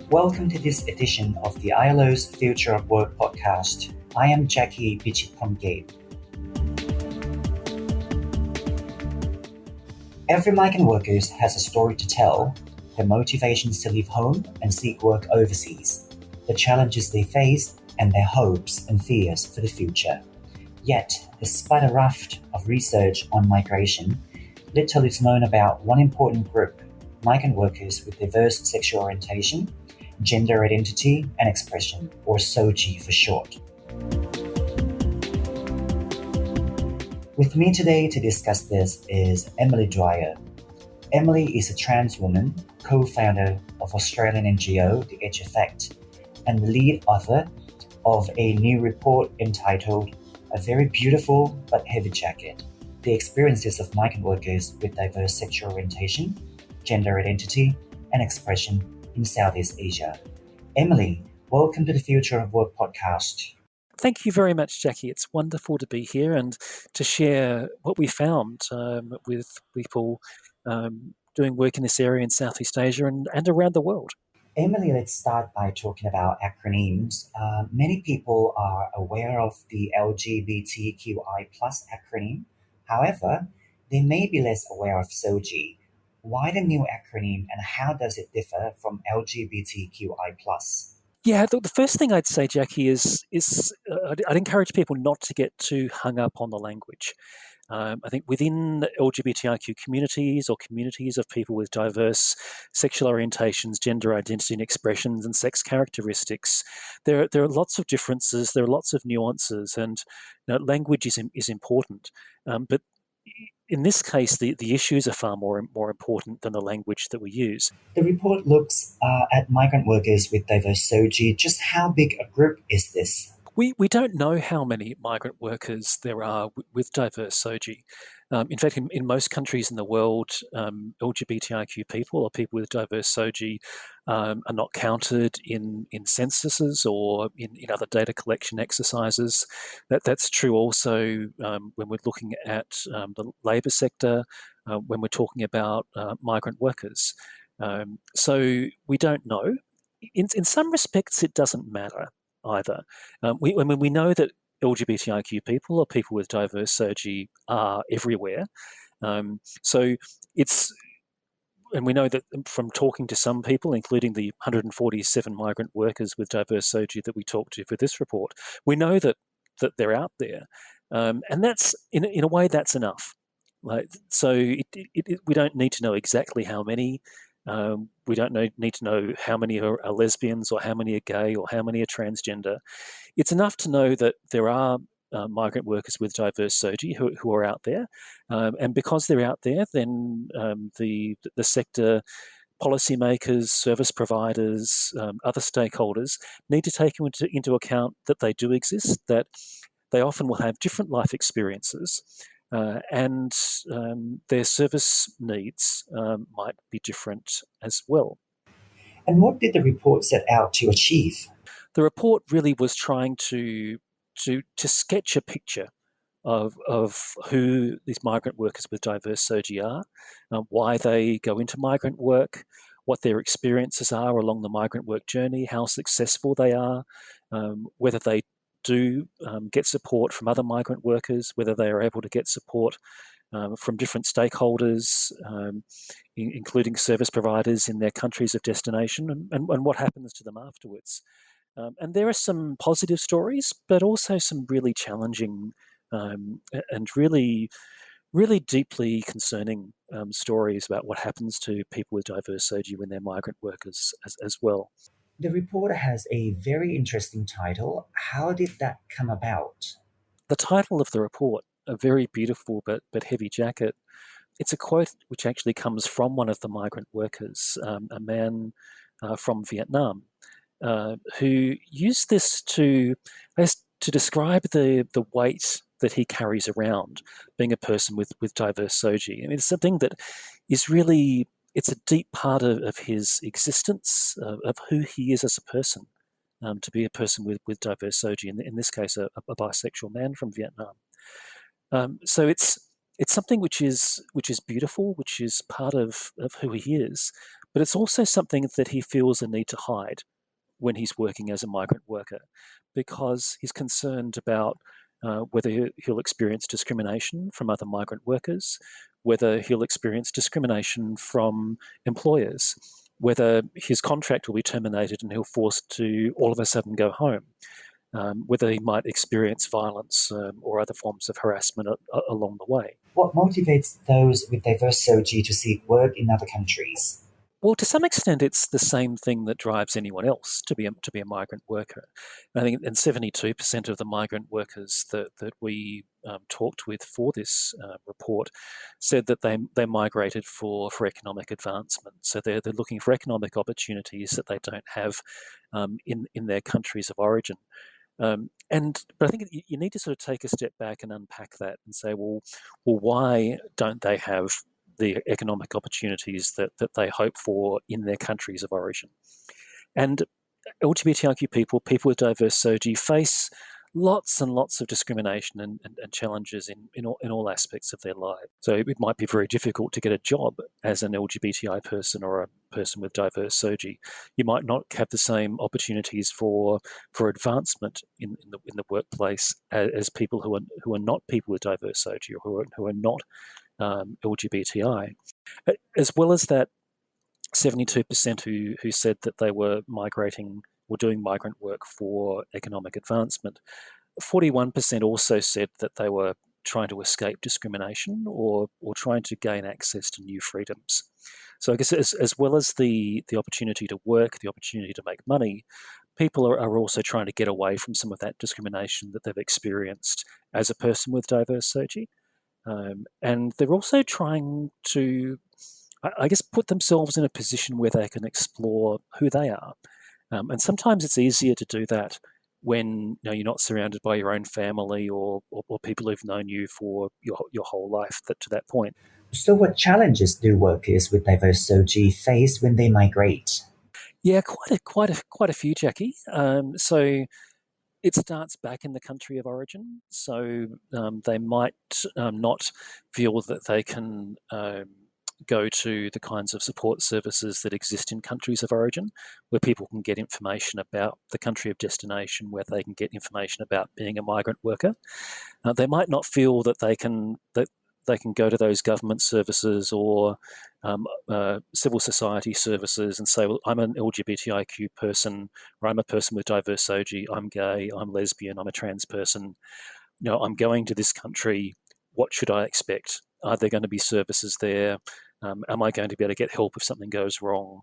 Welcome to this edition of the ILO's Future of Work podcast. I am Jackie Bichit-Pomgate. Every migrant worker has a story to tell, their motivations to leave home and seek work overseas, the challenges they face, and their hopes and fears for the future. Yet, despite a raft of research on migration, little is known about one important group, migrant workers with diverse sexual orientation, gender identity and expression, or SOGIE for short. With me today to discuss this is Emily Dwyer. Emily is a trans woman, co-founder of Australian NGO The Edge Effect, and the lead author of a new report entitled A Very Beautiful but Heavy Jacket: The Experiences of Migrant Workers with Diverse Sexual Orientation, Gender Identity and Expression in Southeast Asia. Emily, welcome to the Future of Work podcast. Thank you very much, Jackie. It's wonderful to be here and to share what we found with people doing work in this area in Southeast Asia and around the world. Emily, let's start by talking about acronyms. Many people are aware of the LGBTQI+ acronym. However, they may be less aware of SOGIE. Why the new acronym and how does it differ from LGBTQI+? Yeah, the first thing I'd say, Jackie, is I'd encourage people not to get too hung up on the language. I think within LGBTIQ communities or communities of people with diverse sexual orientations, gender identity and expressions and sex characteristics, there are lots of differences, there are lots of nuances, and language is important. But in this case, the issues are far more important than the language that we use. The report looks at migrant workers with diverse SOGIE. Just how big a group is this? We don't know how many migrant workers there are with diverse SOGIE. In fact, in most countries in the world, LGBTIQ people or people with diverse SOGIE are not counted in censuses or in other data collection exercises. That's true also when we're looking at the labour sector, when we're talking about migrant workers. So we don't know. In some respects, it doesn't matter either. We know that LGBTIQ people or people with diverse SOGIE are everywhere. And we know that from talking to some people, including the 147 migrant workers with diverse SOGIE that we talked to for this report, we know that they're out there. And that's, in a way, that's enough. So we don't need to know exactly how many. We don't need to know how many are lesbians or how many are gay or how many are transgender. It's enough to know that there are migrant workers with diverse SOGIE who are out there. And because they're out there, then the sector, policymakers, service providers, other stakeholders need to take into account that they do exist, that they often will have different life experiences. And their service needs might be different as well. And what did the report set out to achieve? The report really was trying to sketch a picture of who these migrant workers with diverse SOGIE are, why they go into migrant work, what their experiences are along the migrant work journey, how successful they are, whether they do get support from other migrant workers, whether they are able to get support from different stakeholders, including service providers in their countries of destination, and what happens to them afterwards. And there are some positive stories, but also some really challenging and really, really deeply concerning stories about what happens to people with diverse SOGIE when they're migrant workers as well. The report has a very interesting title. How did that come about? The title of the report, A Very Beautiful but Heavy Jacket, it's a quote which actually comes from one of the migrant workers, a man from Vietnam, who used this to describe the weight that he carries around being a person with diverse SOGIE. I mean, it's something that is really, it's a deep part of his existence, of who he is as a person, to be a person with diverse SOGIE, in this case, a bisexual man from Vietnam. So it's something which is beautiful, which is part of who he is, but it's also something that he feels a need to hide when he's working as a migrant worker, because he's concerned about whether he'll experience discrimination from other migrant workers, whether he'll experience discrimination from employers, whether his contract will be terminated and he'll forced to all of a sudden go home, whether he might experience violence or other forms of harassment along the way. What motivates those with diverse SOGIE to seek work in other countries? Well, to some extent, it's the same thing that drives anyone else to be a migrant worker. I think, and 72% of the migrant workers that we talked with for this report said that they migrated for economic advancement. So they're looking for economic opportunities that they don't have in their countries of origin. But I think you need to sort of take a step back and unpack that and say, well, why don't they have the economic opportunities that they hope for in their countries of origin? And LGBTIQ people with diverse SOGIE, face lots and lots of discrimination and challenges in all aspects of their life. So it might be very difficult to get a job as an LGBTI person or a person with diverse SOGIE. You might not have the same opportunities for advancement in the workplace as people who are not people with diverse SOGIE or who are not LGBTI. As well as that, 72% who said that they were migrating or doing migrant work for economic advancement. 41% also said that they were trying to escape discrimination or trying to gain access to new freedoms. So I guess as well as the opportunity to work, the opportunity to make money, people are also trying to get away from some of that discrimination that they've experienced as a person with diverse SOGIE. And they're also trying to, I guess, put themselves in a position where they can explore who they are. And sometimes it's easier to do that when you're not surrounded by your own family or people who've known you for your whole life to that point. So, what challenges do workers with diverse SOGIE face when they migrate? Yeah, quite a few, Jackie. So it starts back in the country of origin. So they might not feel that they can go to the kinds of support services that exist in countries of origin, where people can get information about the country of destination, where they can get information about being a migrant worker. They might not feel that they can go to those government services or civil society services and say, well, I'm an LGBTIQ person, or I'm a person with diverse SOGIE, I'm gay, I'm lesbian, I'm a trans person. I'm going to this country. What should I expect? Are there going to be services there? Am I going to be able to get help if something goes wrong?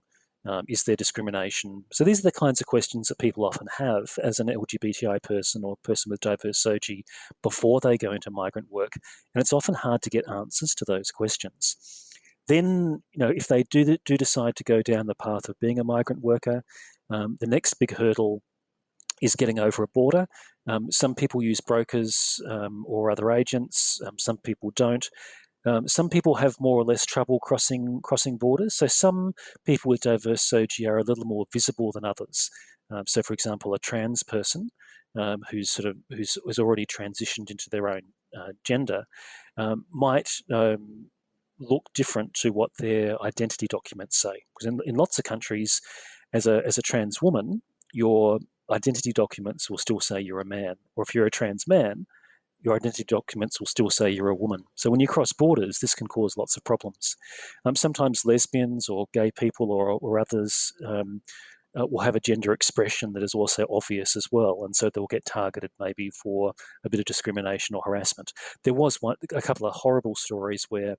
Is there discrimination? So these are the kinds of questions that people often have as an LGBTI person or person with diverse SOGIE before they go into migrant work. And it's often hard to get answers to those questions. Then, if they do decide to go down the path of being a migrant worker, the next big hurdle is getting over a border. Some people use brokers or other agents. Some people don't. Some people have more or less trouble crossing borders. So some people with diverse SOGIE are a little more visible than others. So, for example, a trans person who's already transitioned into their own gender might look different to what their identity documents say. Because in lots of countries, as a trans woman, your identity documents will still say you're a man, or if you're a trans man, your identity documents will still say you're a woman. So when you cross borders, this can cause lots of problems. Sometimes lesbians or gay people or others will have a gender expression that is also obvious as well, and so they'll get targeted maybe for a bit of discrimination or harassment. There was a couple of horrible stories where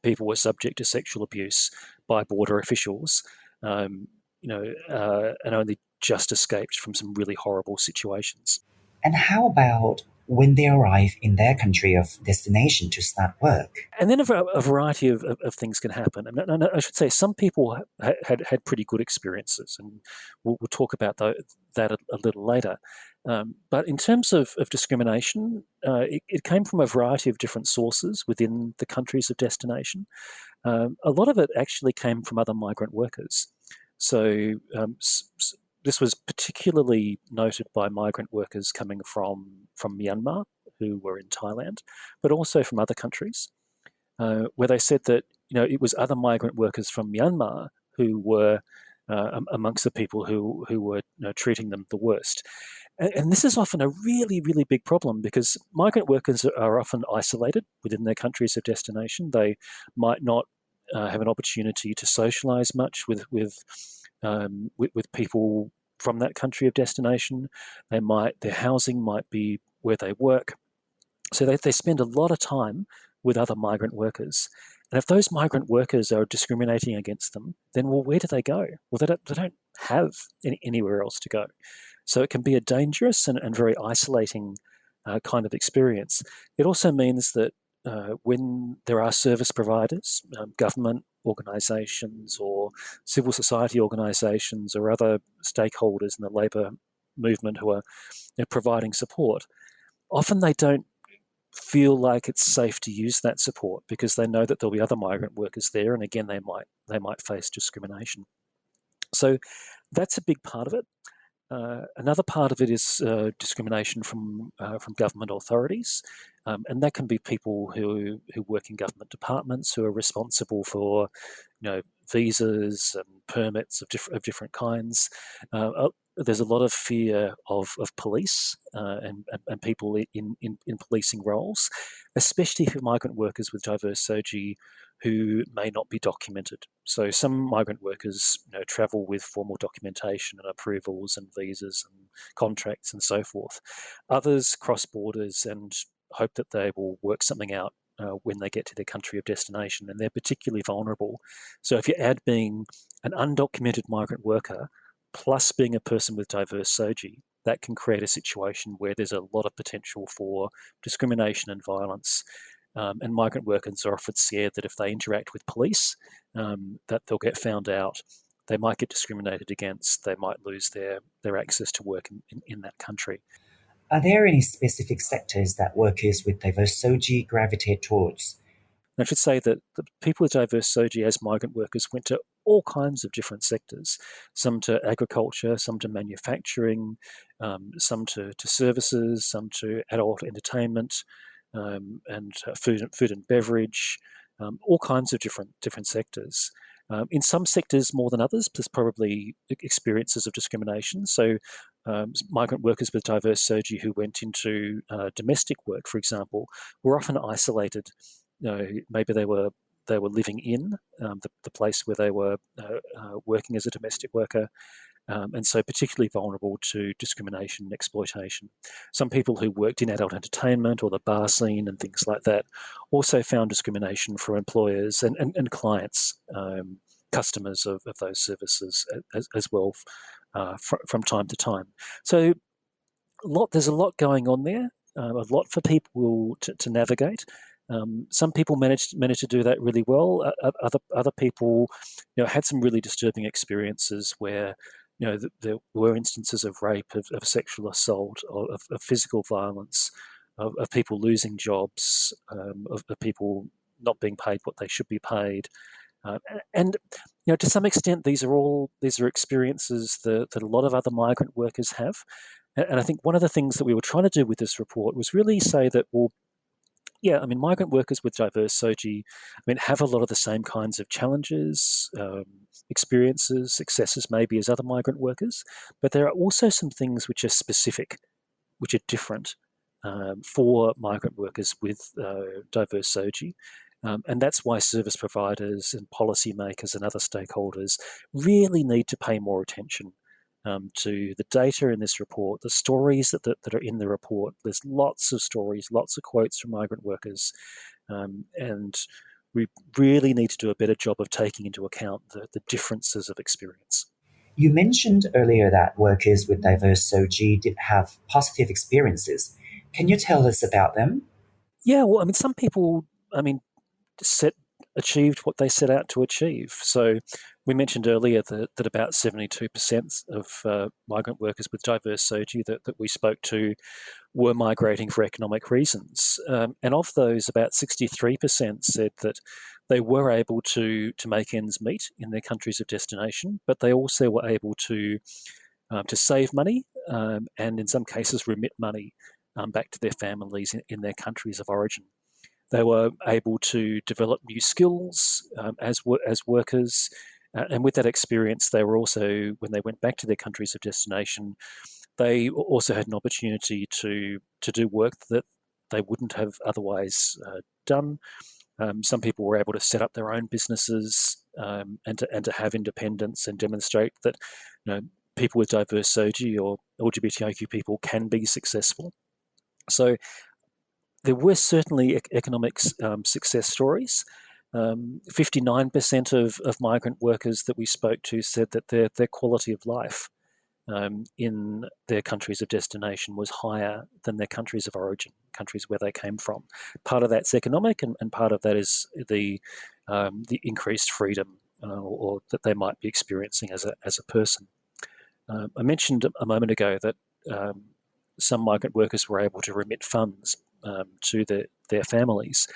people were subject to sexual abuse by border officials, and only just escaped from some really horrible situations. And how about when they arrive in their country of destination to start work? And then a variety of things can happen. And I should say some people had pretty good experiences, and we'll talk about that a little later. But in terms of discrimination, it came from a variety of different sources within the countries of destination. A lot of it actually came from other migrant workers. So this was particularly noted by migrant workers coming from Myanmar, who were in Thailand, but also from other countries, where they said that it was other migrant workers from Myanmar who were amongst the people who were treating them the worst. And this is often a really, really big problem because migrant workers are often isolated within their countries of destination. They might not have an opportunity to socialise much with people from that country of destination. Their housing might be where they work, so they spend a lot of time with other migrant workers. And if those migrant workers are discriminating against them, then where do they go? Well, they don't have anywhere else to go. So it can be a dangerous and very isolating kind of experience. It also means that when there are service providers, government organisations or civil society organisations or other stakeholders in the labour movement who are providing support, often they don't feel like it's safe to use that support because they know that there'll be other migrant workers there, and again they might face discrimination. So that's a big part of it. Another part of it is discrimination from government authorities, and that can be people who work in government departments who are responsible for, visas and permits of different kinds. There's a lot of fear of police and people in policing roles, especially for migrant workers with diverse SOGIE who may not be documented. So some migrant workers travel with formal documentation and approvals and visas and contracts and so forth. Others cross borders and hope that they will work something out when they get to their country of destination, and they're particularly vulnerable. So if you add being an undocumented migrant worker plus being a person with diverse SOGIE, that can create a situation where there's a lot of potential for discrimination and violence. And migrant workers are often scared that if they interact with police, that they'll get found out, they might get discriminated against, they might lose their access to work in that country. Are there any specific sectors that workers with diverse SOGIE gravitate towards? And I should say that the people with diverse SOGIE as migrant workers went to all kinds of different sectors, some to agriculture, some to manufacturing, some to services, some to adult entertainment, and food and beverage, all kinds of different sectors. In some sectors more than others, there's probably experiences of discrimination. So migrant workers with diverse SOGIE who went into domestic work, for example, were often isolated. Maybe they were living in the place where they were working as a domestic worker, and so particularly vulnerable to discrimination and exploitation. Some people who worked in adult entertainment or the bar scene and things like that also found discrimination from employers and clients, customers of those services as well from time to time. So there's a lot going on there, a lot for people to navigate. Some people managed to do that really well. Other people, had some really disturbing experiences where, there were instances of rape, of sexual assault, of physical violence, of people losing jobs, of people not being paid what they should be paid. And to some extent, these are experiences that a lot of other migrant workers have. And I think one of the things that we were trying to do with this report was really say that, well, yeah, I mean, migrant workers with diverse SOGIE, have a lot of the same kinds of challenges, experiences, successes maybe as other migrant workers, but there are also some things which are specific, which are different for migrant workers with diverse SOGIE. And that's why service providers and policymakers and other stakeholders really need to pay more attention to the data in this report, the stories that are in the report. There's lots of stories, lots of quotes from migrant workers, and we really need to do a better job of taking into account the differences of experience. You mentioned earlier that workers with diverse SOGIE did have positive experiences. Can you tell us about them? Yeah, well, some people, achieved what they set out to achieve. So we mentioned earlier that about 72% of migrant workers with diverse SOGIE that we spoke to were migrating for economic reasons. And of those, about 63% said that they were able to make ends meet in their countries of destination, but they also were able to save money and in some cases remit money back to their families in their countries of origin. They were able to develop new skills as workers And with that experience, they were also, when they went back to their countries of destination, they also had an opportunity to do work that they wouldn't have otherwise done. Some people were able to set up their own businesses and to have independence and demonstrate that people with diverse SOGIE or LGBTIQ people can be successful. So there were certainly economic success stories. 59% of migrant workers that we spoke to said that their quality of life in their countries of destination was higher than their countries of origin, countries where they came from. Part of that's economic, and part of that is the increased freedom or that they might be experiencing as a person. I mentioned a moment ago that some migrant workers were able to remit funds to their families.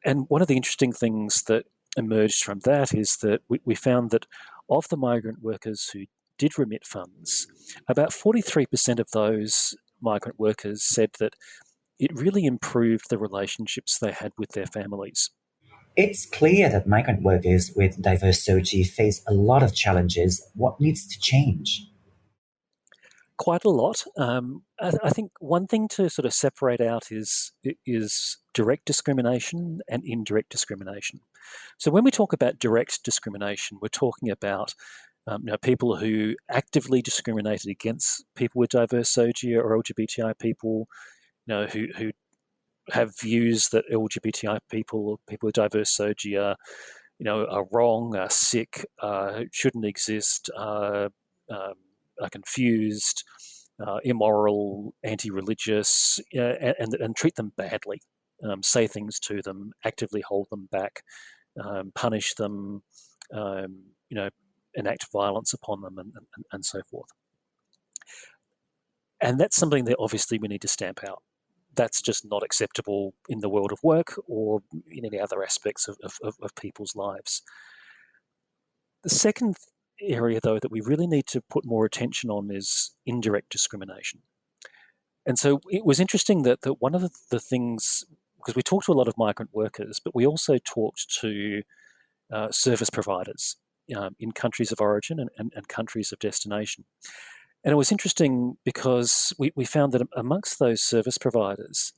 And one of the interesting things that emerged from that is that we found that of the migrant workers who did remit funds, about 43% of those migrant workers said that it really improved the relationships they had with their families. It's clear that migrant workers with diverse SOGIE face a lot challenges. What needs to change? Quite a lot. I think one thing to sort of separate out is direct discrimination and indirect discrimination. So when we talk about direct discrimination, we're talking about people who actively discriminated against people with diverse SOGIE or LGBTI people, who have views that LGBTI people or people with diverse SOGIE are wrong, are sick, shouldn't exist, are confused, immoral, anti-religious, and treat them badly, say things to them, actively hold them back, punish them, enact violence upon them, and so forth. And that's something that obviously we need to stamp out. That's just not acceptable in the world of work or in any other aspects of people's lives. The second area, though, that we really need to put more attention on is indirect discrimination. And so it was interesting that one of the things, because we talked to a lot of migrant workers, but we also talked to service providers in countries of origin and countries of destination. And it was interesting because we found that amongst those service providers,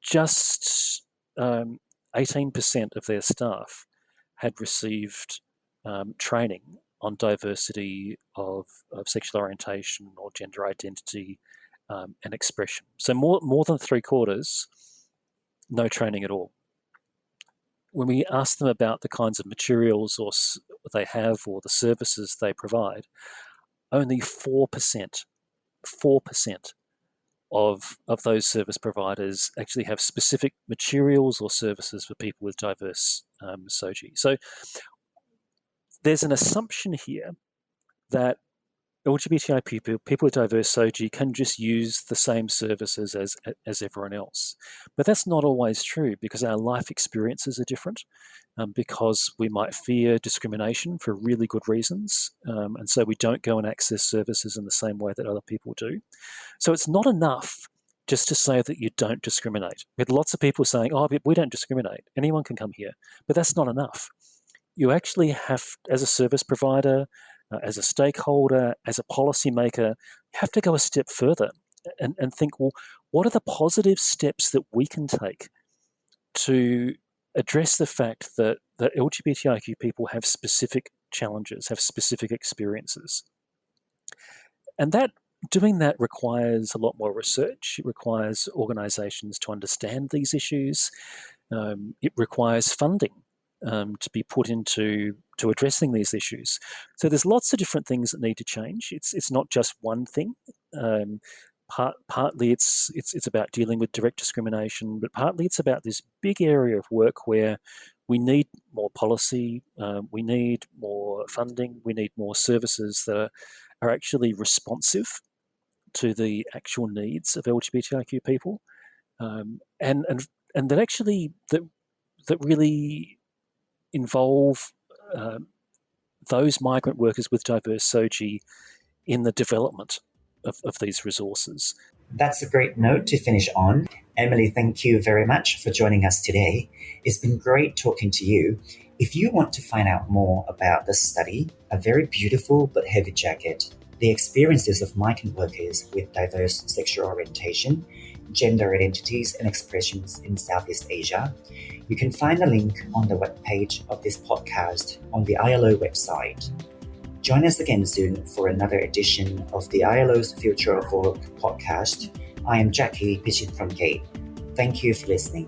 just 18% of their staff had received training on diversity of sexual orientation or gender identity and expression. So more than 3/4, no training at all. When we ask them about the kinds of materials they have or the services they provide, only 4% of those service providers actually have specific materials or services for people with diverse SOGIE. So there's an assumption here that LGBTI people with diverse SOGIE can just use the same services as everyone else. But that's not always true because our life experiences are different, because we might fear discrimination for really good reasons, and so we don't go and access services in the same way that other people do. So it's not enough just to say that you don't discriminate. We had lots of people saying, we don't discriminate. Anyone can come here. But that's not enough. You actually have, as a service provider, as a stakeholder, as a policymaker, you have to go a step further and think, well, what are the positive steps that we can take to address the fact that LGBTIQ people have specific challenges, have specific experiences? And doing that requires a lot more research. It requires organisations to understand these issues. It requires funding to be put into addressing these issues. So there's lots of different things that need to change. It's not just one thing. Partly it's about dealing with direct discrimination, but partly it's about this big area of work where we need more policy, we need more funding, we need more services that are actually responsive to the actual needs of LGBTIQ people, and that actually that really involve those migrant workers with diverse SOGIE in the development of these resources. That's a great note to finish on. Emily, thank you very much for joining us today. It's been great talking to you. If you want to find out more about the study, A Very Beautiful but Heavy Jacket, the experiences of migrant workers with diverse sexual orientation, gender identities and expressions in Southeast Asia, you can find a link on the webpage of this podcast on the ILO website. Join us again soon for another edition of the ILO's Future of Work podcast. I am Jackie, pitching from Gate. Thank you for listening.